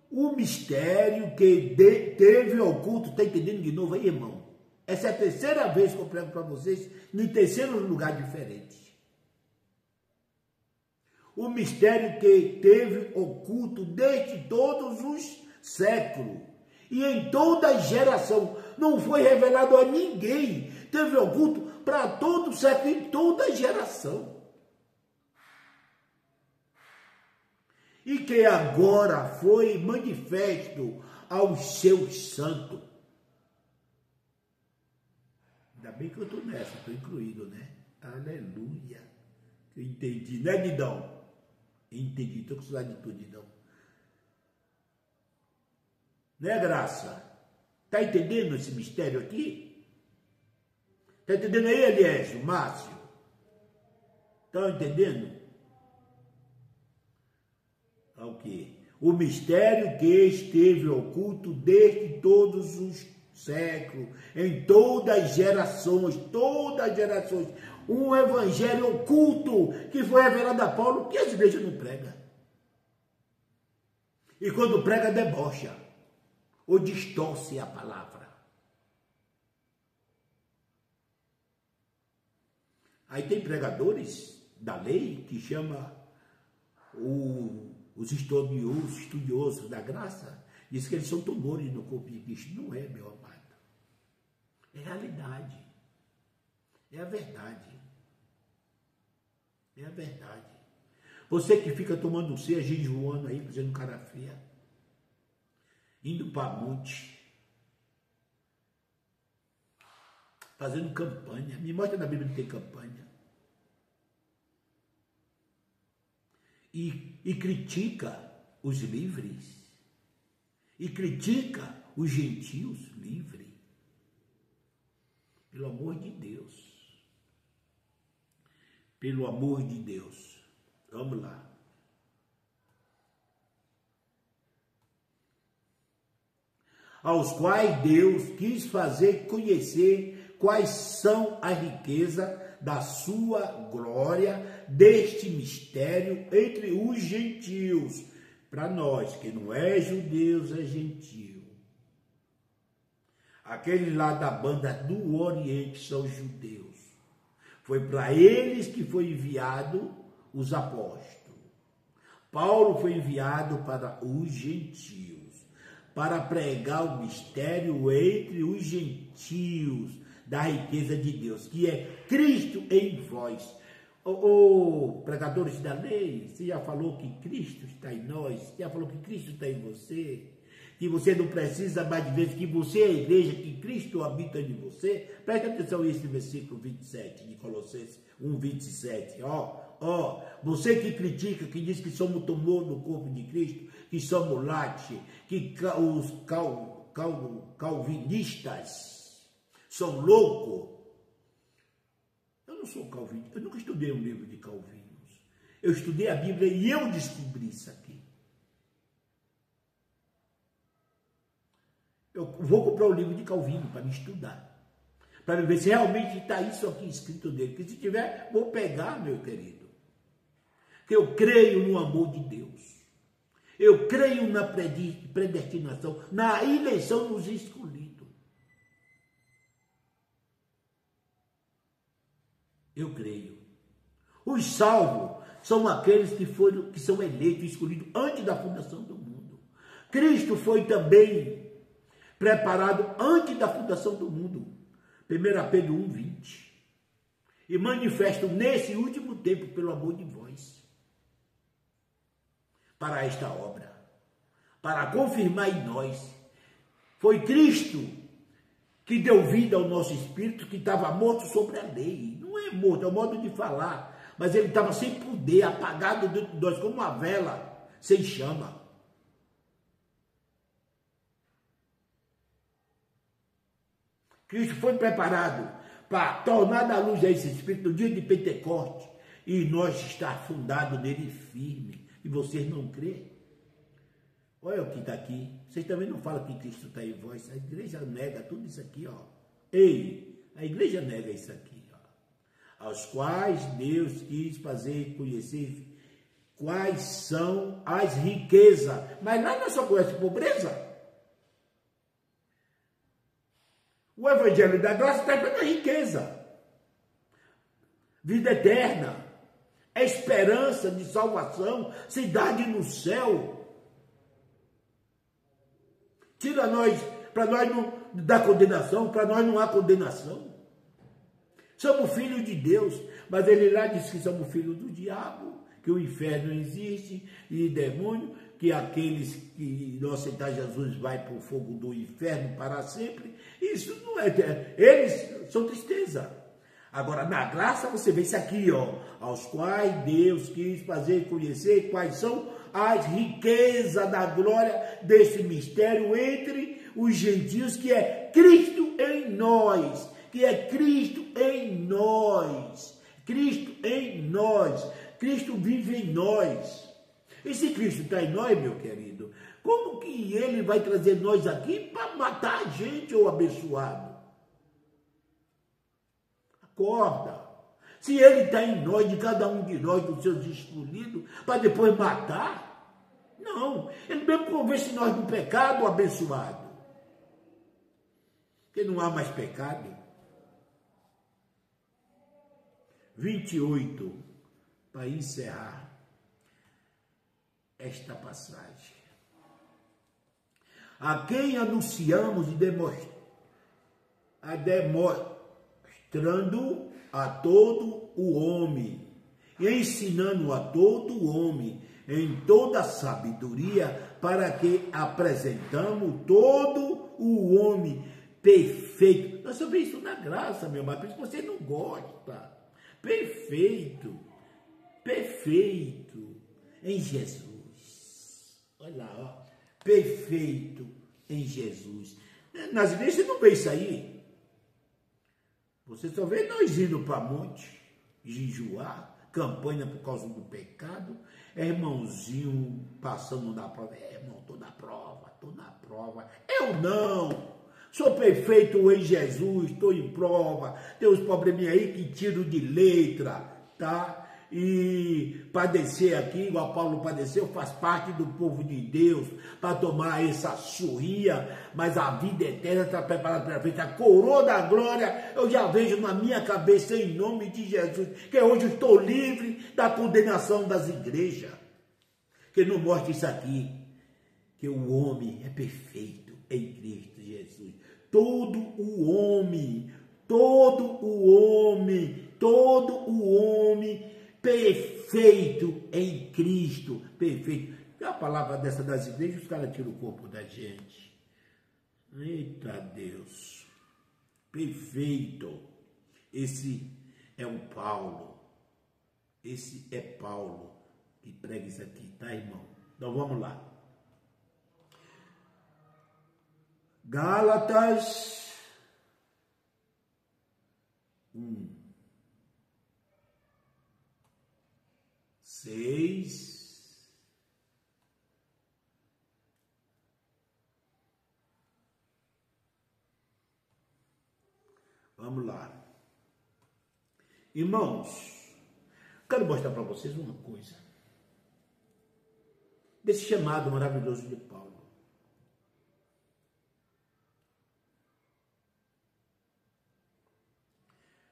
O mistério que teve oculto, está entendendo de novo aí, irmão? Essa é a terceira vez que eu prego para vocês, em terceiro lugar diferente. O mistério que teve oculto desde todos os séculos e em toda geração, não foi revelado a ninguém, teve oculto para todo século e toda geração. E que agora foi manifesto aos seus santos. Ainda bem que eu estou nessa, estou incluído, né? Aleluia. Eu entendi, né, Didão? Entendi, estou com saudade de tudo, Didão. Né, Graça? Tá entendendo esse mistério aqui? Tá entendendo aí, Eliésio, Márcio? Estão entendendo? O quê? O mistério que esteve oculto desde todos os séculos, em todas as gerações, um evangelho oculto que foi revelado a Paulo, que as igrejas não pregam. E quando prega, debocha, ou distorce a palavra. Aí tem pregadores da lei que chama os estudiosos da graça, diz que eles são tumores no corpo de Cristo. Não é, meu amado. É realidade. É a verdade. É a verdade. Você que fica tomando ceia, jejuando aí, fazendo cara feia, indo para monte, fazendo campanha. Me mostra na Bíblia que tem campanha. E critica os livres. E critica os gentios livres. Pelo amor de Deus. Pelo amor de Deus. Vamos lá. Aos quais Deus quis fazer conhecer quais são a riqueza da sua glória, deste mistério entre os gentios, para nós, que não é judeus, é gentio. Aqueles lá da banda do Oriente são judeus. Foi para eles que foi enviado os apóstolos. Paulo foi enviado para os gentios, para pregar o mistério entre os gentios, da riqueza de Deus, que é Cristo em vós. Pregadores da lei, você já falou que Cristo está em nós, você já falou que Cristo está em você, que você não precisa mais de vezes, que você é a igreja, que Cristo habita em você. Presta atenção a esse versículo 27 de Colossenses 1:27. Você que critica, que diz que somos tumor no corpo de Cristo, que somos late, que os calvinistas são loucos. Eu não sou calvinista, eu nunca estudei um livro de Calvinos. Eu estudei a Bíblia e eu descobri isso aqui. Eu vou comprar o livro de Calvino para me estudar, para ver se realmente está isso aqui escrito dele. Porque se tiver, vou pegar, meu querido. Porque eu creio no amor de Deus. Eu creio na predestinação, na eleição dos escolhidos. Eu creio. Os salvos são aqueles que são eleitos e escolhidos antes da fundação do mundo. Cristo foi também preparado antes da fundação do mundo. 1 Pedro 1:20. E manifesto nesse último tempo pelo amor de vós. Para esta obra. Para confirmar em nós. Foi Cristo que deu vida ao nosso espírito, que estava morto sobre a lei. Não é morto, é o modo de falar. Mas ele estava sem poder, apagado dentro de nós, como uma vela sem chama. Cristo foi preparado para tornar da luz a esse espírito no dia de Pentecoste. E nós está fundado nele firme. E vocês não crêem? Olha o que está aqui. Vocês também não falam que Cristo está em vós. A igreja nega tudo isso aqui, ó. Ei, a igreja nega isso aqui, ó. Aos quais Deus quis fazer conhecer quais são as riquezas. Mas lá não só conhece pobreza. O evangelho da graça está para a riqueza. Vida eterna. Esperança de salvação. Cidade no céu. Tira nós, para nós não dar condenação, para nós não há condenação. Somos filhos de Deus, mas ele lá diz que somos filhos do diabo, que o inferno existe e demônio, que aqueles que não aceitar Jesus vai para o fogo do inferno para sempre. Isso não é... Eles são tristeza. Agora, na graça, você vê isso aqui, ó. Aos quais Deus quis fazer conhecer quais são as riquezas da glória desse mistério entre os gentios, que é Cristo em nós. Que é Cristo em nós. Cristo em nós. Cristo vive em nós. E se Cristo está em nós, meu querido, como que ele vai trazer nós aqui para matar a gente, ou abençoado? Acorda. Se ele está em nós, de cada um de nós, dos seus escolhidos, para depois matar? Não. Ele mesmo convence nós do pecado, abençoado. Porque não há mais pecado. 28, para encerrar esta passagem. A quem anunciamos e demonstrando a todo o homem, e ensinando a todo o homem em toda sabedoria, para que apresentamos todo o homem perfeito. Nós só vemos isso na graça, meu irmão, por isso que você não gosta. Perfeito, perfeito em Jesus. Olha lá, ó, perfeito em Jesus. Nas igrejas você não vê isso aí. Você só vê nós indo para monte, jejuar, campanha por causa do pecado, irmãozinho passando na prova. Irmão, estou na prova, estou na prova. Eu não. Sou perfeito em Jesus, estou em prova. Tem uns probleminha aí que tiro de letra, tá? E padecer aqui, igual Paulo padeceu, faz parte do povo de Deus, para tomar essa surria, mas a vida eterna está preparada para frente. A coroa da glória eu já vejo na minha cabeça, em nome de Jesus, que hoje eu estou livre da condenação das igrejas. Que não mostra isso aqui, que o homem é perfeito em Cristo Jesus. Todo o homem perfeito em Cristo, perfeito. E a palavra dessa das igrejas, os caras tiram o corpo da gente. Eita Deus, perfeito. Esse é o Paulo, esse é Paulo que prega isso aqui, tá, irmão? Então vamos lá. Gálatas 6. Vamos lá. Irmãos, quero mostrar para vocês uma coisa. Desse chamado maravilhoso de Paulo.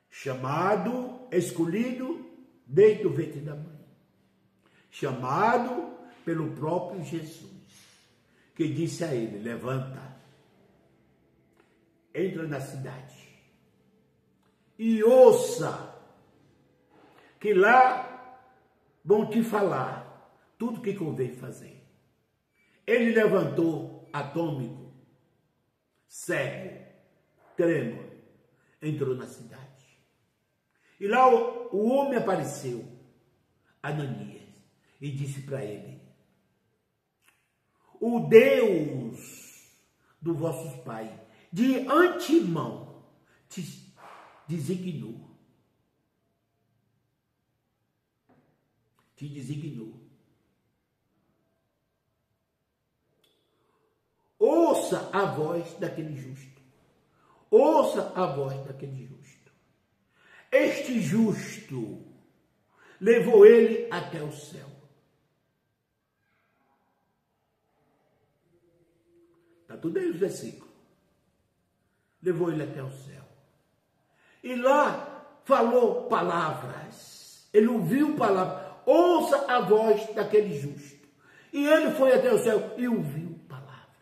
Chamado, escolhido desde o ventre da mãe. Chamado pelo próprio Jesus, que disse a ele: levanta, entra na cidade e ouça, que lá vão te falar tudo que convém fazer. Ele levantou, atômico, cego, trêmulo, entrou na cidade. E lá o homem apareceu, Ananias, e disse para ele: o Deus dos vossos pais, de antemão, te designou. Te designou. Ouça a voz daquele justo. Ouça a voz daquele justo. Este justo levou ele até o céu. Está tudo aí os versículos. Levou ele até o céu. E lá falou palavras. Ele ouviu palavras. Ouça a voz daquele justo. E ele foi até o céu e ouviu palavra.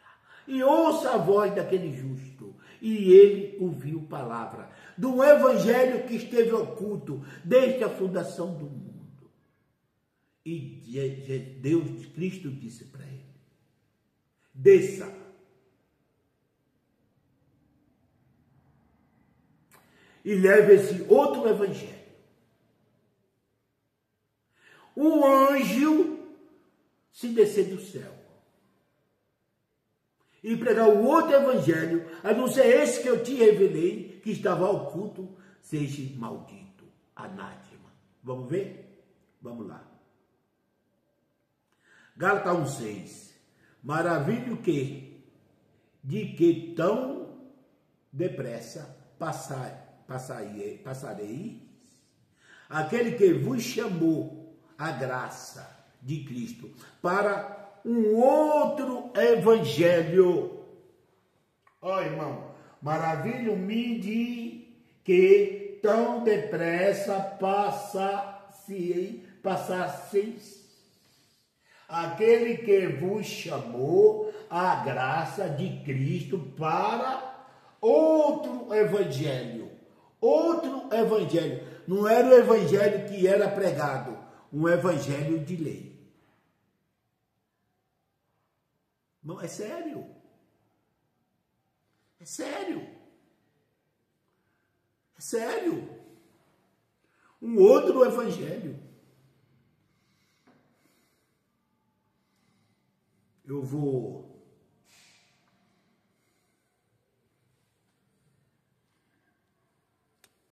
E ouça a voz daquele justo. E ele ouviu palavra do evangelho que esteve oculto desde a fundação do mundo. E Deus, Cristo disse para ele: desça. E leve esse outro evangelho. Um anjo se descer do céu e pregar o outro evangelho, a não ser esse que eu te revelei, que estava oculto, seja maldito, anátema. Vamos ver? Vamos lá. Gálatas 1,6. Maravilha o que? De que tão depressa passareis aquele que vos chamou a graça de Cristo para um outro evangelho. Ó, irmão, maravilha-me de que tão depressa passasseis aquele que vos chamou a graça de Cristo para outro evangelho. Outro evangelho. Não era o evangelho que era pregado, um evangelho de lei. Não, é sério. É sério. É sério. Um outro evangelho. Eu vou